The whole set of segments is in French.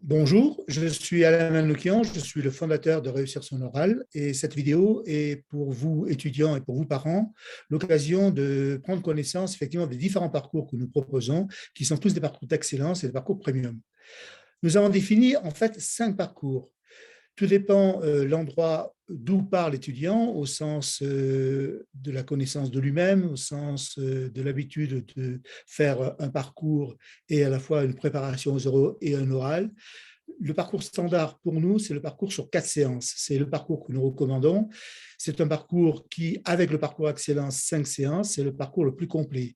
Bonjour, je suis Alain Manoukian, je suis le fondateur de Réussir son oral et cette vidéo est pour vous étudiants et pour vous parents l'occasion de prendre connaissance effectivement des différents parcours que nous proposons qui sont tous des parcours d'excellence et des parcours premium. Nous avons défini en fait 5 parcours. Tout dépend l'endroit d'où part l'étudiant au sens de la connaissance de lui-même, au sens de l'habitude de faire un parcours et à la fois une préparation aux oraux et un oral. Le parcours standard pour nous, c'est le parcours sur 4 séances. C'est le parcours que nous recommandons. C'est un parcours qui, avec le parcours Excellence 5 séances, c'est le parcours le plus complet.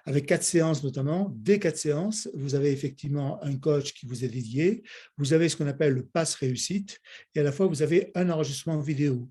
Avec 4 séances notamment, dès 4 séances, vous avez effectivement un coach qui vous est dédié. Vous avez ce qu'on appelle le pass réussite et à la fois, vous avez un enregistrement vidéo.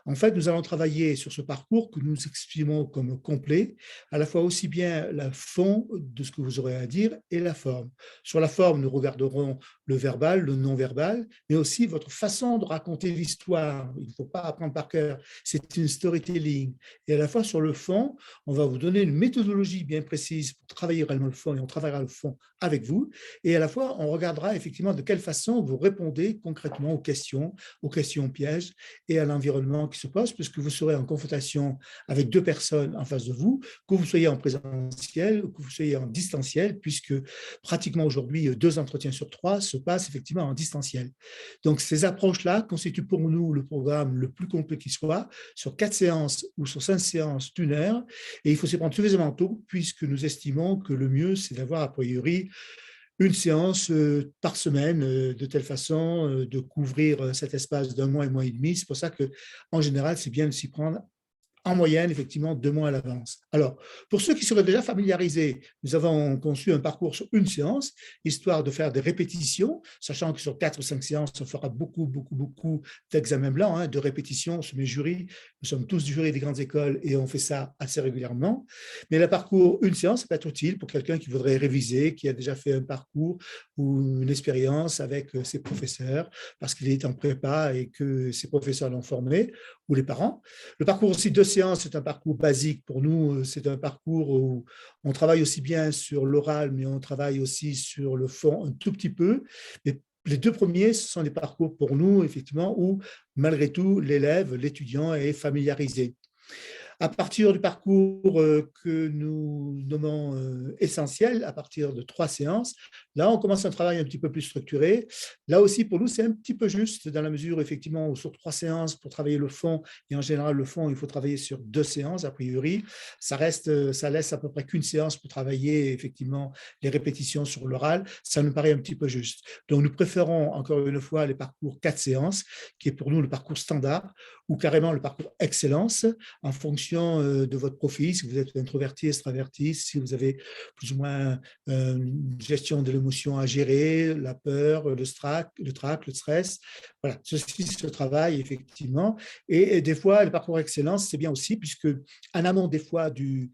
En fait, nous allons travailler sur ce parcours que nous exprimons comme complet, à la fois aussi bien le fond de ce que vous aurez à dire et la forme. Sur la forme, nous regarderons le verbal, le non-verbal, mais aussi votre façon de raconter l'histoire. Il ne faut pas apprendre par cœur, c'est une storytelling. Et à la fois sur le fond, on va vous donner une méthodologie bien précise pour travailler réellement le fond et on travaillera le fond avec vous. Et à la fois, on regardera effectivement de quelle façon vous répondez concrètement aux questions pièges et à l'environnement qui se pose, puisque vous serez en confrontation avec 2 personnes en face de vous, que vous soyez en présentiel ou que vous soyez en distanciel, puisque pratiquement aujourd'hui, 2 entretiens sur 3 se passent effectivement en distanciel. Donc, ces approches-là constituent pour nous le programme le plus complet qui soit, sur 4 séances ou sur 5 séances d'1 heure, et il faut s'y prendre suffisamment tôt, puisque nous estimons que le mieux, c'est d'avoir a priori une séance par semaine, de telle façon de couvrir cet espace d'un mois et demi. C'est pour ça qu'en général, c'est bien de s'y prendre en moyenne, effectivement, 2 mois à l'avance. Alors, pour ceux qui seraient déjà familiarisés, nous avons conçu un parcours sur une séance, histoire de faire des répétitions, sachant que sur 4 ou 5 séances, on fera beaucoup d'examens blancs, de répétitions. On se met jury, nous sommes tous du jury des grandes écoles et on fait ça assez régulièrement. Mais le parcours, une séance, ça peut être utile pour quelqu'un qui voudrait réviser, qui a déjà fait un parcours ou une expérience avec ses professeurs, parce qu'il est en prépa et que ses professeurs l'ont formé, ou les parents. Le parcours aussi de séance, c'est un parcours basique. Pour nous, c'est un parcours où on travaille aussi bien sur l'oral, mais on travaille aussi sur le fond un tout petit peu. Mais les 2 premiers, ce sont des parcours pour nous, effectivement, où malgré tout, l'élève, l'étudiant est familiarisé. À partir du parcours que nous nommons essentiel, à partir de 3 séances, là, on commence un travail un petit peu plus structuré. Là aussi, pour nous, c'est un petit peu juste dans la mesure, effectivement, où sur 3 séances pour travailler le fond, et en général, le fond, il faut travailler sur 2 séances, a priori. Ça laisse à peu près qu'une séance pour travailler, effectivement, les répétitions sur l'oral. Ça nous paraît un petit peu juste. Donc, nous préférons, encore une fois, les parcours 4 séances, qui est pour nous le parcours standard, ou carrément le parcours excellence, en fonction de votre profil, si vous êtes introverti, extraverti, si vous avez plus ou moins une gestion de l'émotion à gérer, la peur, le stress. Voilà, ceci se travaille effectivement. Et des fois, le parcours excellence, c'est bien aussi, puisque en amont des fois de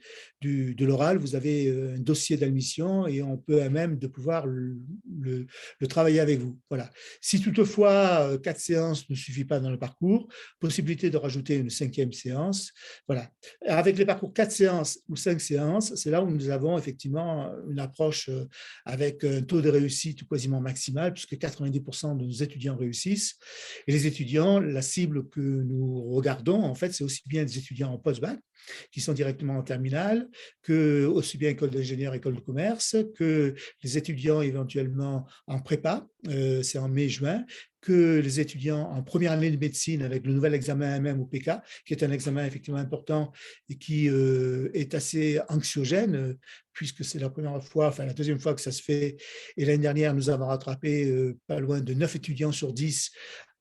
l'oral, vous avez un dossier d'admission et on peut à même de pouvoir le travailler avec vous. Voilà. Si toutefois, 4 séances ne suffit pas dans le parcours, possibilité de rajouter une 5e séance. Voilà. Avec les parcours 4 séances ou 5 séances, c'est là où nous avons effectivement une approche avec un taux de réussite quasiment maximal, puisque 90% de nos étudiants réussissent. Et les étudiants, la cible que nous regardons, en fait, c'est aussi bien des étudiants en post-bac, qui sont directement en terminale, que aussi bien école d'ingénieur, école de commerce, que les étudiants éventuellement en prépa, c'est en mai-juin, que les étudiants en première année de médecine avec le nouvel examen MM ou PK, qui est un examen effectivement important et qui est assez anxiogène, puisque c'est la première fois, enfin la deuxième fois que ça se fait. Et l'année dernière, nous avons rattrapé pas loin de 9 étudiants sur 10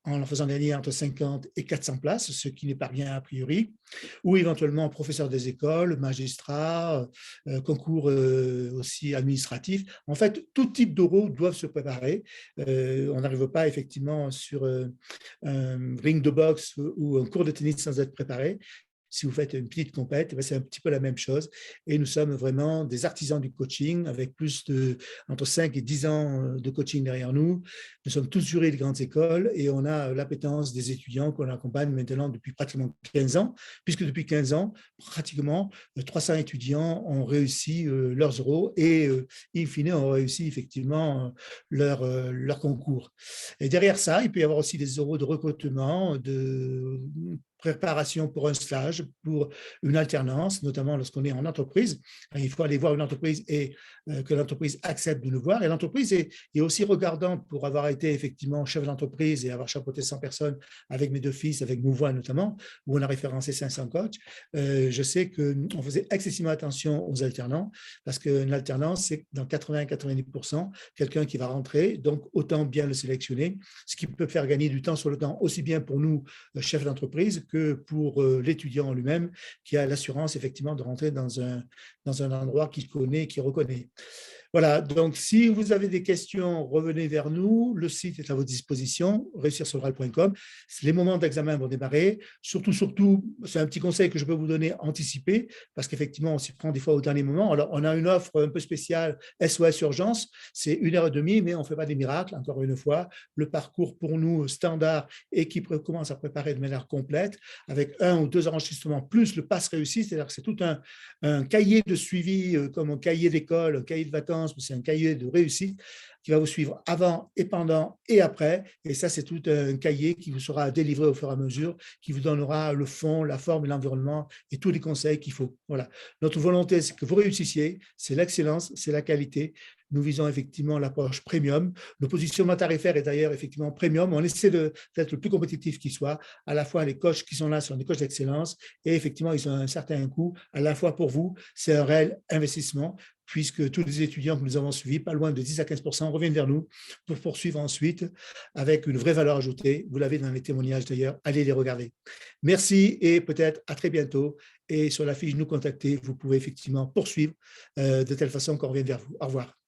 en leur faisant gagner entre 50 et 400 places, ce qui n'est pas rien a priori, ou éventuellement professeur des écoles, magistrat, concours aussi administratif. En fait, tout type d'oraux doivent se préparer. On n'arrive pas effectivement sur un ring de boxe ou un cours de tennis sans être préparé. si vous faites une petite compète, c'est un petit peu la même chose. Et nous sommes vraiment des artisans du coaching avec entre 5 et 10 ans de coaching derrière nous. Nous sommes tous jurés de grandes écoles et on a l'appétence des étudiants qu'on accompagne maintenant depuis pratiquement 15 ans, puisque depuis 15 ans, pratiquement 300 étudiants ont réussi leurs euros et, in fine, ont réussi effectivement leur concours. Et derrière ça, il peut y avoir aussi des euros de recrutement, de préparation pour un stage, pour une alternance, notamment lorsqu'on est en entreprise. Il faut aller voir une entreprise et que l'entreprise accepte de nous voir. Et l'entreprise est aussi regardante pour avoir été effectivement chef d'entreprise et avoir chapeauté 100 personnes avec mes 2 fils, avec Mouvois notamment, où on a référencé 500 coachs. Je sais qu'on faisait excessivement attention aux alternants parce qu'une alternance, c'est dans 80-90% quelqu'un qui va rentrer, donc autant bien le sélectionner, ce qui peut faire gagner du temps sur le temps, aussi bien pour nous, chefs d'entreprise, que pour l'étudiant lui-même, qui a l'assurance effectivement de rentrer dans un endroit qu'il connaît, qu'il reconnaît. Voilà, donc si vous avez des questions, revenez vers nous. Le site est à votre disposition, réussirsoral.com. Les moments d'examen vont démarrer. Surtout, c'est un petit conseil que je peux vous donner, anticiper, parce qu'effectivement, on s'y prend des fois au dernier moment. Alors, on a une offre un peu spéciale, SOS Urgence, c'est 1h30, mais on ne fait pas des miracles, encore une fois. Le parcours pour nous standard et qui commence à préparer de manière complète, avec 1 ou 2 enregistrements, plus le pass réussi, c'est-à-dire que c'est tout un cahier de suivi, comme un cahier d'école, un cahier de vacances, c'est un cahier de réussite qui va vous suivre avant et pendant et après. Et ça, c'est tout un cahier qui vous sera délivré au fur et à mesure, qui vous donnera le fond, la forme et l'environnement et tous les conseils qu'il faut. Voilà. Notre volonté, c'est que vous réussissiez, c'est l'excellence, c'est la qualité. Nous visons effectivement l'approche premium. Le positionnement tarifaire est d'ailleurs effectivement premium. On essaie d'être le plus compétitif qui soit. À la fois, les coachs qui sont là sont des coachs d'excellence et effectivement, ils ont un certain coût. À la fois pour vous, c'est un réel investissement puisque tous les étudiants que nous avons suivis, pas loin de 10 à 15%, reviennent vers nous pour poursuivre ensuite avec une vraie valeur ajoutée. Vous l'avez dans les témoignages d'ailleurs, allez les regarder. Merci et peut-être à très bientôt. Et sur la fiche « Nous contacter », vous pouvez effectivement poursuivre de telle façon qu'on revienne vers vous. Au revoir.